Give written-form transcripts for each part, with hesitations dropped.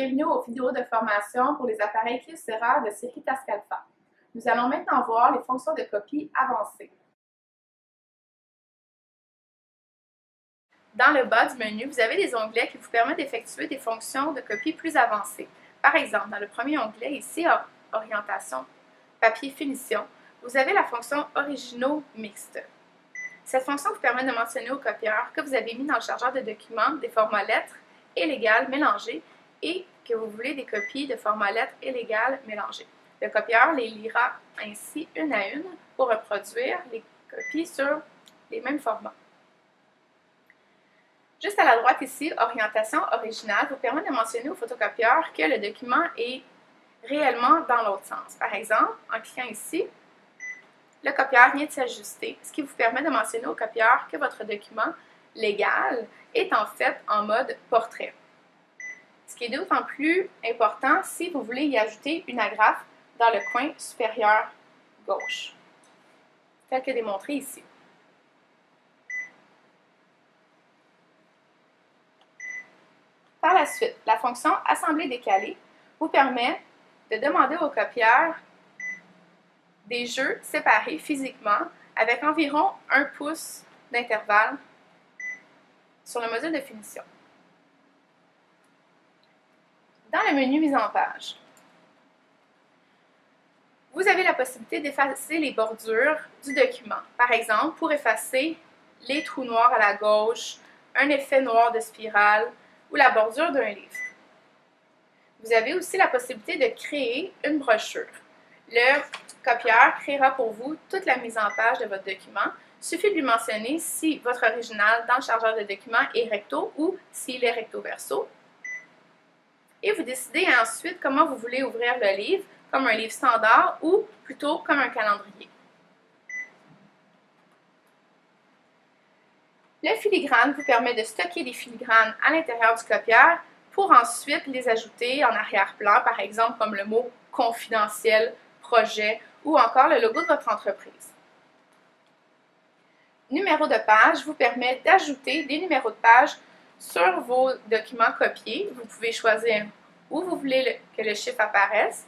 Bienvenue aux vidéos de formation pour les appareils Kyocera de série Tascalfa. Nous allons maintenant voir les fonctions de copie avancées. Dans le bas du menu, vous avez des onglets qui vous permettent d'effectuer des fonctions de copie plus avancées. Par exemple, dans le premier onglet, ici, Orientation, Papier, Finition, vous avez la fonction Originaux mixtes. Cette fonction vous permet de mentionner au copieur que vous avez mis dans le chargeur de documents des formats lettres et légales mélangés et que vous voulez des copies de format lettres et légales mélangées. Le copieur les lira ainsi une à une pour reproduire les copies sur les mêmes formats. Juste à la droite ici, Orientation originale vous permet de mentionner au photocopieur que le document est réellement dans l'autre sens. Par exemple, en cliquant ici, le copieur vient de s'ajuster, ce qui vous permet de mentionner au copieur que votre document légal est en fait en mode portrait. Ce qui est d'autant plus important si vous voulez y ajouter une agrafe dans le coin supérieur gauche, tel que démontré ici. Par la suite, la fonction Assembler décalé vous permet de demander au copieur des jeux séparés physiquement avec environ 1 pouce d'intervalle sur le module de finition. Dans le menu Mise en page, vous avez la possibilité d'effacer les bordures du document. Par exemple, pour effacer les trous noirs à la gauche, un effet noir de spirale ou la bordure d'un livre. Vous avez aussi la possibilité de créer une brochure. Le copieur créera pour vous toute la mise en page de votre document. Il suffit de lui mentionner si votre original dans le chargeur de documents est recto ou s'il est recto verso. Et vous décidez ensuite comment vous voulez ouvrir le livre, comme un livre standard ou plutôt comme un calendrier. Le filigrane vous permet de stocker des filigranes à l'intérieur du copieur pour ensuite les ajouter en arrière-plan, par exemple comme le mot « confidentiel », « projet » ou encore le logo de votre entreprise. Numéro de page vous permet d'ajouter des numéros de page sur vos documents copiés. Vous pouvez choisir où vous voulez que le chiffre apparaisse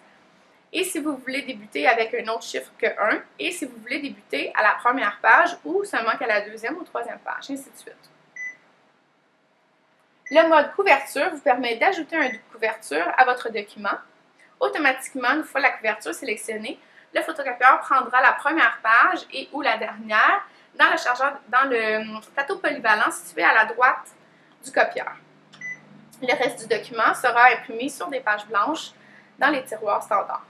et si vous voulez débuter avec un autre chiffre que 1 et si vous voulez débuter à la première page ou seulement qu'à la deuxième ou troisième page, ainsi de suite. Le mode couverture vous permet d'ajouter un couverture à votre document. Automatiquement, une fois la couverture sélectionnée, le photocopieur prendra la première page et ou la dernière dans le plateau polyvalent situé à la droite du copieur. Le reste du document sera imprimé sur des pages blanches dans les tiroirs standards.